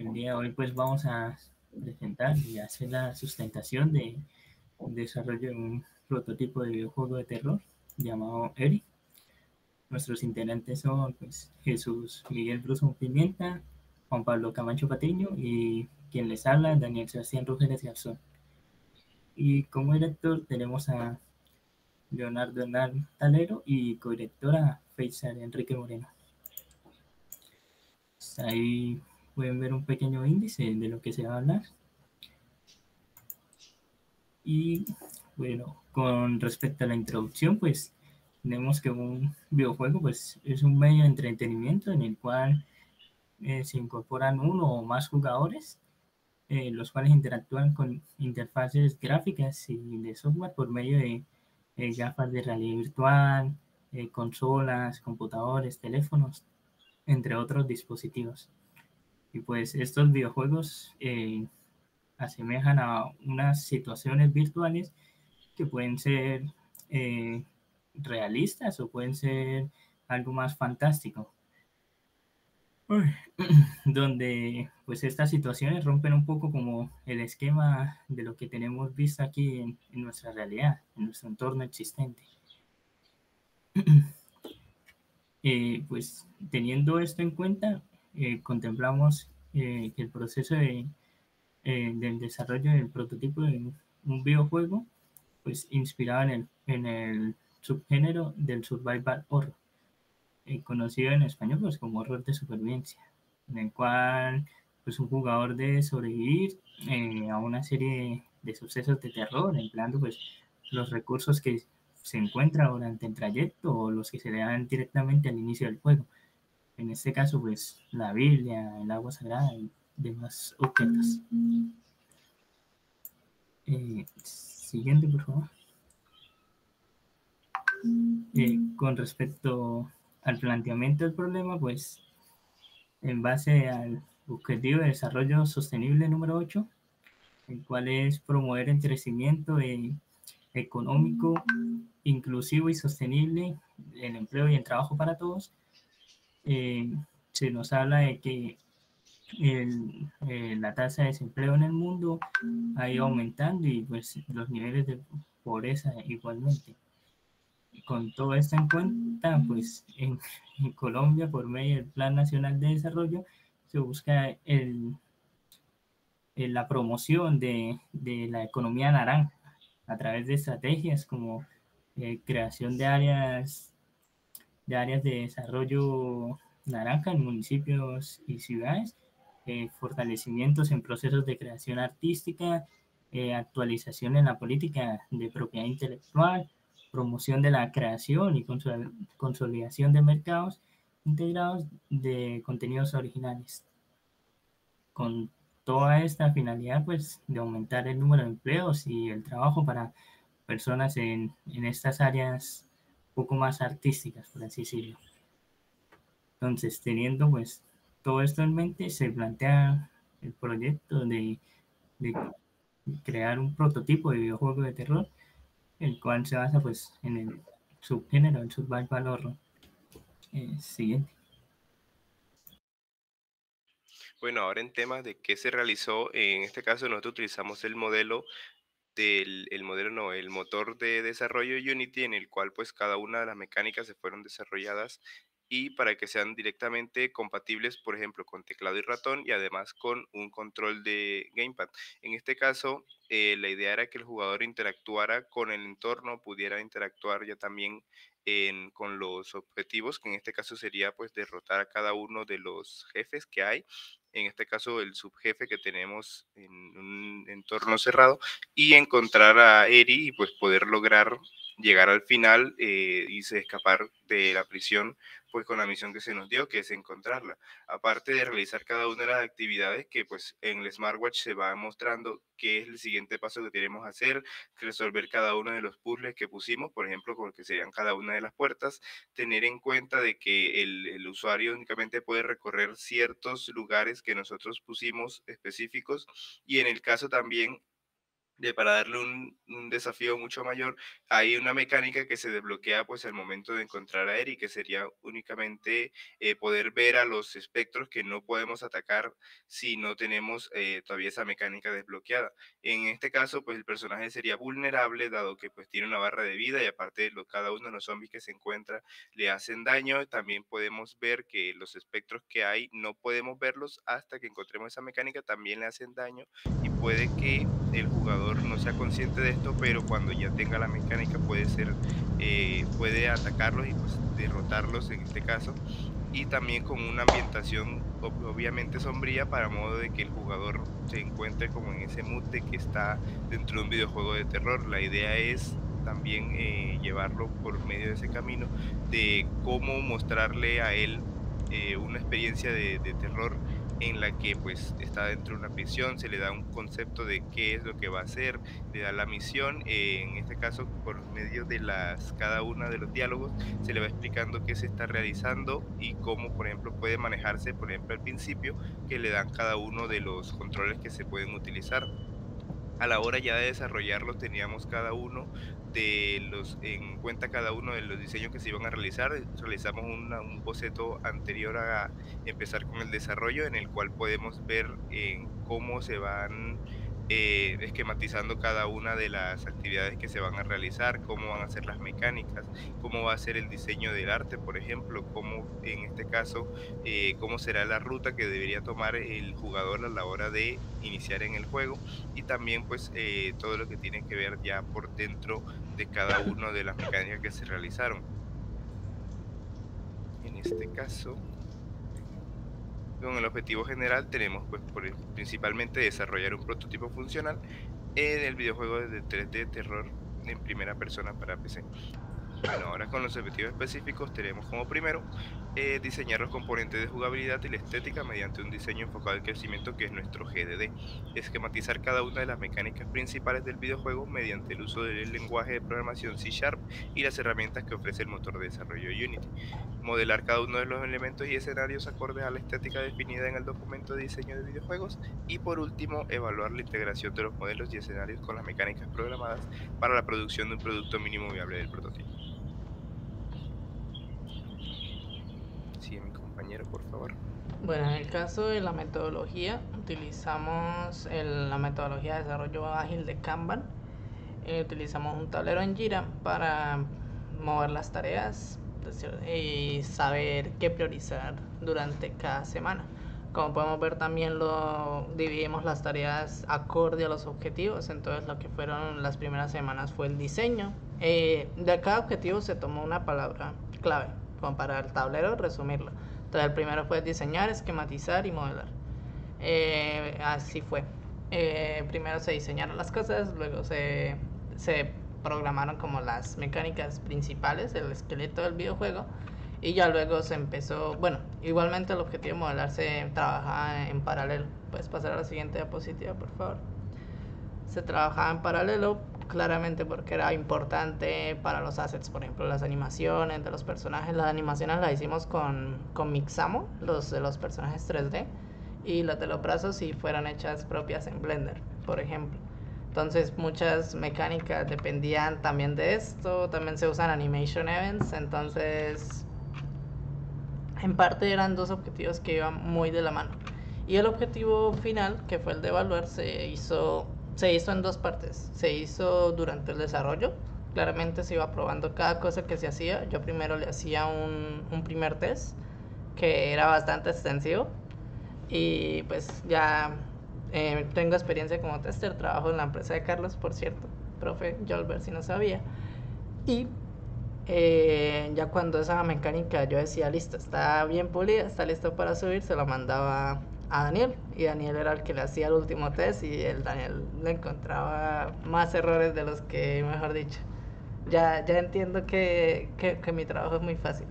El día de hoy pues vamos a presentar y hacer la sustentación de un desarrollo de un prototipo de videojuego de terror llamado Eri. Nuestros integrantes son pues, Jesús Miguel Bruso Pimienta, Juan Pablo Camacho Patiño y quien les habla, Daniel Sebastián Rúgeres Garzón. Y como director tenemos a Leonardo Hernán Talero y codirectora Feisal Enrique Moreno. Pues ahí pueden ver un pequeño índice de lo que se va a hablar. Y bueno, con respecto a la introducción, pues tenemos que un videojuego pues, es un medio de entretenimiento en el cual se incorporan uno o más jugadores, los cuales interactúan con interfaces gráficas y de software por medio de gafas de realidad virtual, consolas, computadores, teléfonos, entre otros dispositivos. Y pues estos videojuegos asemejan a unas situaciones virtuales que pueden ser eh, realistas o pueden ser algo más fantástico. Uy, donde pues estas situaciones rompen un poco como el esquema de lo que tenemos visto aquí en nuestra realidad, en nuestro entorno existente. Pues teniendo esto en cuenta, contemplamos que el proceso del desarrollo del prototipo de un videojuego, pues inspirado en el subgénero del survival horror, conocido en español pues como horror de supervivencia, en el cual pues un jugador debe sobrevivir a una serie de sucesos de terror, empleando pues los recursos que se encuentra durante el trayecto o los que se le dan directamente al inicio del juego. En este caso pues la Biblia, el agua sagrada y demás objetos. Siguiente, por favor. Con respecto al planteamiento del problema, pues en base al objetivo de desarrollo sostenible número 8, el cual es promover el crecimiento económico, inclusivo y sostenible, el empleo y el trabajo para todos, se nos habla de que la tasa de desempleo en el mundo ha ido aumentando y pues los niveles de pobreza igualmente. Con todo esto en cuenta, pues en Colombia, por medio del Plan Nacional de Desarrollo, se busca la promoción de la economía naranja a través de estrategias como creación de áreas de desarrollo naranja en municipios y ciudades, fortalecimientos en procesos de creación artística, actualización en la política de propiedad intelectual, promoción de la creación y consolidación de mercados integrados de contenidos originales. Con toda esta finalidad, pues, de aumentar el número de empleos y el trabajo para personas en estas áreas un poco más artísticas, por así decirlo. Entonces, teniendo pues todo esto en mente, se plantea el proyecto de crear un prototipo de videojuego de terror, el cual se basa pues en el subgénero, el survival horror. Siguiente. Bueno, ahora en temas de qué se realizó, en este caso nosotros utilizamos el modelo el motor de desarrollo Unity, en el cual pues cada una de las mecánicas se fueron desarrolladas y para que sean directamente compatibles, por ejemplo, con teclado y ratón y además con un control de gamepad. En este caso, la idea era que el jugador interactuara con el entorno, pudiera interactuar ya también con los objetivos, que en este caso sería pues derrotar a cada uno de los jefes que hay. En este caso, el subjefe que tenemos en un entorno cerrado y encontrar a Eri y pues poder lograr llegar al final y escapar de la prisión pues con la misión que se nos dio, que es encontrarla. Aparte de realizar cada una de las actividades que pues en el smartwatch se va mostrando qué es el siguiente paso que tenemos que hacer, resolver cada uno de los puzzles que pusimos, por ejemplo, con que serían cada una de las puertas, tener en cuenta de que el usuario únicamente puede recorrer ciertos lugares que nosotros pusimos específicos y en el caso también para darle un desafío mucho mayor, hay una mecánica que se desbloquea pues al momento de encontrar a Eri, que sería únicamente poder ver a los espectros que no podemos atacar si no tenemos todavía esa mecánica desbloqueada. En este caso, pues el personaje sería vulnerable, dado que pues tiene una barra de vida y aparte cada uno de los zombies que se encuentra le hacen daño. También podemos ver que los espectros que hay no podemos verlos hasta que encontremos esa mecánica, también le hacen daño y puede que el jugador no sea consciente de esto, pero cuando ya tenga la mecánica puede atacarlos y pues derrotarlos en este caso, y también con una ambientación obviamente sombría para modo de que el jugador se encuentre como en ese mood de que está dentro de un videojuego de terror. La idea es también llevarlo por medio de ese camino de cómo mostrarle a él una experiencia de terror en la que pues está dentro de una prisión, se le da un concepto de qué es lo que va a hacer, le da la misión, en este caso por medio de cada una de los diálogos se le va explicando qué se está realizando y cómo, por ejemplo, puede manejarse, por ejemplo, al principio, que le dan cada uno de los controles que se pueden utilizar. A la hora ya de desarrollarlo teníamos cada uno en cuenta cada uno de los diseños que se iban a realizar. Realizamos un boceto anterior a empezar con el desarrollo, en el cual podemos ver cómo se van esquematizando cada una de las actividades que se van a realizar, cómo van a ser las mecánicas, cómo va a ser el diseño del arte, por ejemplo, cómo en este caso cómo será la ruta que debería tomar el jugador a la hora de iniciar en el juego, y también pues todo lo que tiene que ver ya por dentro de cada una de las mecánicas que se realizaron. En este caso, con el objetivo general tenemos pues principalmente desarrollar un prototipo funcional en el videojuego de 3D terror en primera persona para PC. Bueno, ahora con los objetivos específicos tenemos como primero diseñar los componentes de jugabilidad y la estética mediante un diseño enfocado al crecimiento, que es nuestro GDD. Esquematizar cada una de las mecánicas principales del videojuego mediante el uso del lenguaje de programación C# y las herramientas que ofrece el motor de desarrollo Unity. Modelar cada uno de los elementos y escenarios acordes a la estética definida en el documento de diseño de videojuegos. Y por último, evaluar la integración de los modelos y escenarios con las mecánicas programadas para la producción de un producto mínimo viable del prototipo. Sigue mi compañero, por favor. Bueno, en el caso de la metodología, utilizamos la metodología de desarrollo ágil de Kanban. Utilizamos un tablero en Jira para mover las tareas y saber qué priorizar durante cada semana. Como podemos ver, también dividimos las tareas acorde a los objetivos. Entonces, lo que fueron las primeras semanas fue el diseño. De cada objetivo se tomó una palabra clave, como para el tablero resumirlo. Entonces, el primero fue diseñar, esquematizar y modelar. Así fue. Primero se diseñaron las cosas, luego se programaron como las mecánicas principales, el esqueleto del videojuego, y ya luego se empezó, bueno, igualmente el objetivo de modelar se trabajaba en paralelo. Puedes pasar a la siguiente diapositiva, por favor. Se trabajaba en paralelo claramente porque era importante para los assets, por ejemplo las animaciones de los personajes. Las animaciones las hicimos con Mixamo, los de los personajes 3D, y las de los brazos si fueran hechas propias en Blender, por ejemplo. Entonces muchas mecánicas dependían también de esto. También se usan animation events. Entonces en parte eran dos objetivos que iban muy de la mano. Y el objetivo final, que fue el de evaluar, se hizo en dos partes. Se hizo durante el desarrollo. Claramente se iba probando cada cosa que se hacía. Yo primero le hacía un primer test que era bastante extensivo. Y pues ya tengo experiencia como tester. Trabajo en la empresa de Carlos, por cierto. Profe Jolbert, si no sabía. Y ya cuando esa mecánica yo decía, listo, está bien pulida, está listo para subir, se lo mandaba a Daniel, y Daniel era el que le hacía el último test, y el Daniel le encontraba más errores de los que, mejor dicho, ya entiendo que mi trabajo es muy fácil.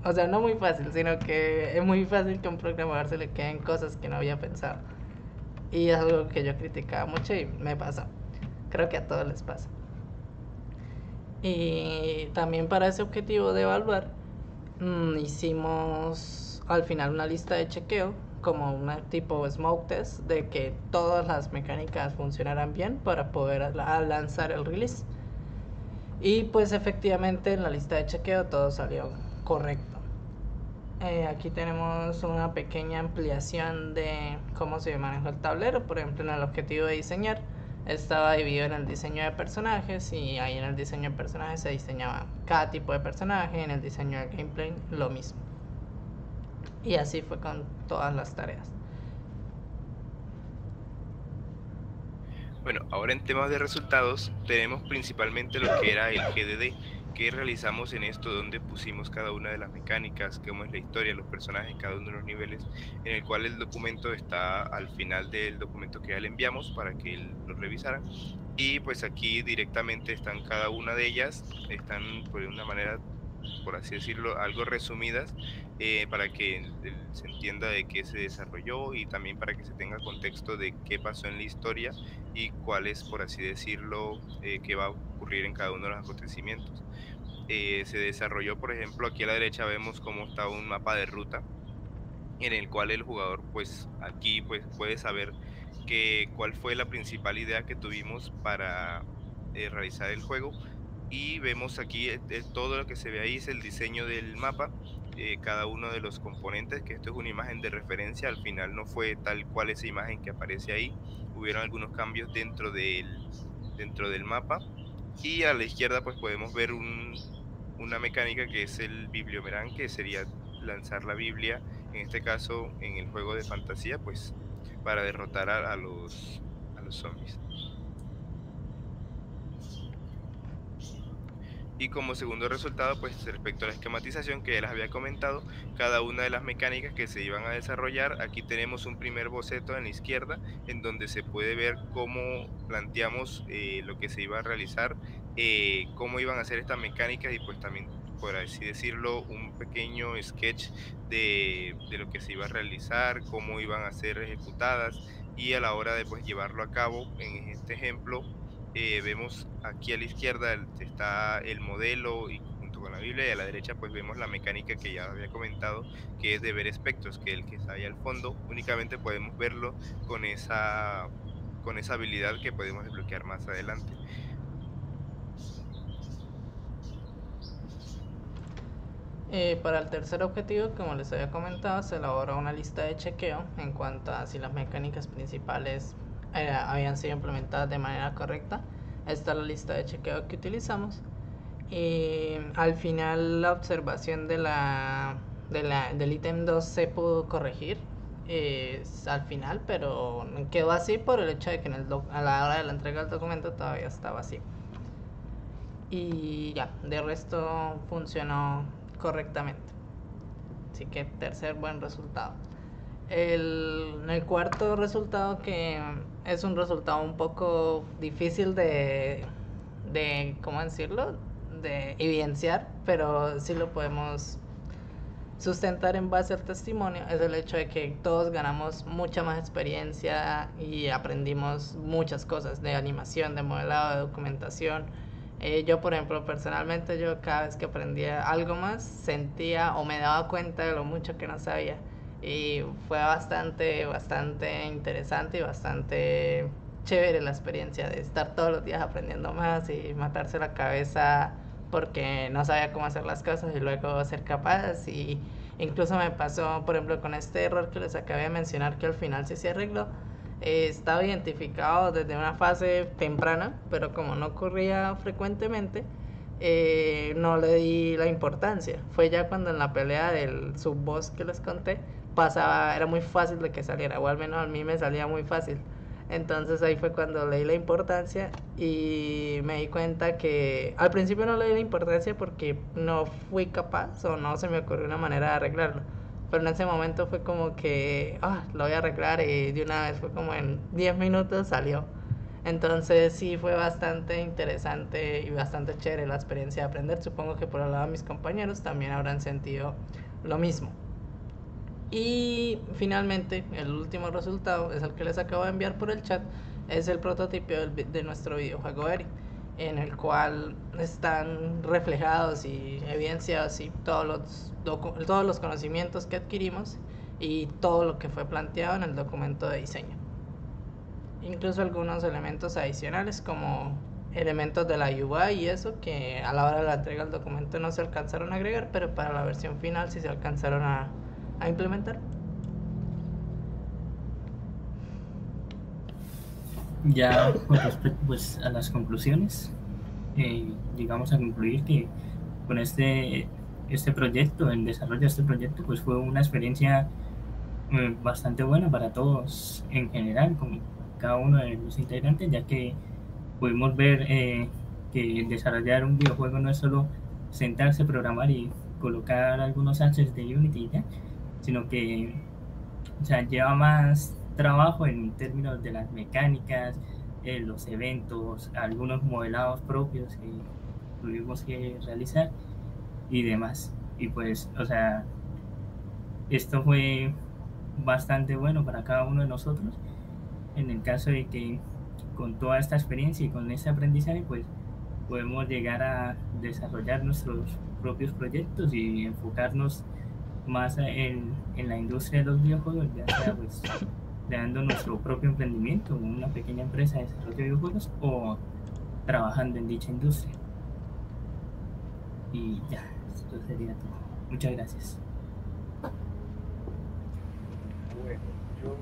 O sea, no muy fácil, sino que es muy fácil que a un programador se le queden cosas que no había pensado, y es algo que yo criticaba mucho y me pasó. Creo que a todos les pasa. Y también para ese objetivo de evaluar, hicimos al final una lista de chequeo como un tipo smoke test de que todas las mecánicas funcionaran bien para poder lanzar el release. Y pues efectivamente en la lista de chequeo todo salió correcto. Aquí tenemos una pequeña ampliación de cómo se maneja el tablero. Por ejemplo, en el objetivo de diseñar estaba dividido en el diseño de personajes, y ahí en el diseño de personajes se diseñaba cada tipo de personaje. En el diseño de gameplay lo mismo, y así fue con todas las tareas. Bueno, ahora en temas de resultados tenemos principalmente lo que era el GDD, que realizamos en esto, donde pusimos cada una de las mecánicas, cómo es la historia, los personajes, cada uno de los niveles, en el cual el documento está al final del documento que ya le enviamos para que él lo revisara. Y pues aquí directamente están cada una de ellas, están por una manera, por así decirlo, algo resumidas, para que se entienda de qué se desarrolló y también para que se tenga contexto de qué pasó en la historia y cuál es, por así decirlo, qué va a ocurrir en cada uno de los acontecimientos. Se desarrolló, por ejemplo, aquí a la derecha vemos cómo está un mapa de ruta en el cual el jugador, pues aquí pues puede saber cuál fue la principal idea que tuvimos para realizar el juego. Y vemos aquí todo lo que se ve ahí es el diseño del mapa, cada uno de los componentes, que esto es una imagen de referencia, al final no fue tal cual esa imagen que aparece ahí, hubieron algunos cambios dentro del mapa. Y a la izquierda pues podemos ver una mecánica que es el bibliomerán, que sería lanzar la Biblia, en este caso en el juego de fantasía, pues para derrotar a los zombies. Y como segundo resultado, pues respecto a la esquematización que ya les había comentado, cada una de las mecánicas que se iban a desarrollar, aquí tenemos un primer boceto en la izquierda, en donde se puede ver cómo planteamos lo que se iba a realizar, cómo iban a hacer estas mecánicas, y pues también, por así decirlo, un pequeño sketch de lo que se iba a realizar, cómo iban a ser ejecutadas, y a la hora de pues llevarlo a cabo. En este ejemplo, vemos aquí a la izquierda está el modelo y junto con la Biblia, y a la derecha pues vemos la mecánica que ya había comentado, que es de ver espectros, que el que está ahí al fondo únicamente podemos verlo con esa habilidad que podemos desbloquear más adelante. Para el tercer objetivo, como les había comentado, se elaboró una lista de chequeo en cuanto a si las mecánicas principales habían sido implementadas de manera correcta. Esta es la lista de chequeo que utilizamos. Y al final la observación del ítem 2 se pudo corregir al final, pero quedó así por el hecho de que a la hora de la entrega del documento todavía estaba así. Y ya, de resto funcionó correctamente. Así que tercer buen resultado. El cuarto resultado, que es un resultado un poco difícil de ¿cómo decirlo? De evidenciar, pero sí lo podemos sustentar en base al testimonio, es el hecho de que todos ganamos mucha más experiencia y aprendimos muchas cosas de animación, de modelado, de documentación. Yo, por ejemplo, personalmente, yo cada vez que aprendía algo más, sentía o me daba cuenta de lo mucho que no sabía. Y fue bastante interesante y bastante chévere la experiencia de estar todos los días aprendiendo más y matarse la cabeza porque no sabía cómo hacer las cosas y luego ser capaz. Y incluso me pasó, por ejemplo, con este error que les acabé de mencionar, que al final sí se arregló. Estaba identificado desde una fase temprana, pero como no ocurría frecuentemente, no le di la importancia. Fue ya cuando en la pelea del subboss que les conté pasaba, era muy fácil de que saliera, o al menos a mí me salía muy fácil. Entonces ahí fue cuando le di la importancia y me di cuenta que al principio no le di la importancia porque no fui capaz o no se me ocurrió una manera de arreglarlo. Pero en ese momento fue como que, lo voy a arreglar, y de una vez fue como en 10 minutos salió. Entonces sí fue bastante interesante y bastante chévere la experiencia de aprender. Supongo que por el lado de mis compañeros también habrán sentido lo mismo. Y finalmente, el último resultado es el que les acabo de enviar por el chat. Es el prototipo de nuestro videojuego Eri, en el cual están reflejados y evidenciados todos los conocimientos que adquirimos y todo lo que fue planteado en el documento de diseño. Incluso algunos elementos adicionales como elementos de la UI y eso que a la hora de la entrega del documento no se alcanzaron a agregar, pero para la versión final sí se alcanzaron a implementar. Ya con respecto pues, a las conclusiones, llegamos a concluir que con este proyecto, el desarrollo de este proyecto, pues fue una experiencia bastante buena para todos en general, con cada uno de los integrantes, ya que pudimos ver que desarrollar un videojuego no es solo sentarse, programar y colocar algunos assets de Unity ya, sino que o sea, lleva más trabajo en términos de las mecánicas, los eventos, algunos modelados propios que tuvimos que realizar y demás. Y pues, o sea, esto fue bastante bueno para cada uno de nosotros en el caso de que con toda esta experiencia y con este aprendizaje, pues podemos llegar a desarrollar nuestros propios proyectos y enfocarnos más en la industria de los videojuegos, ya sea pues creando nuestro propio emprendimiento, una pequeña empresa de desarrollo de videojuegos o trabajando en dicha industria. Y ya, esto sería todo. Muchas gracias. Bueno, yo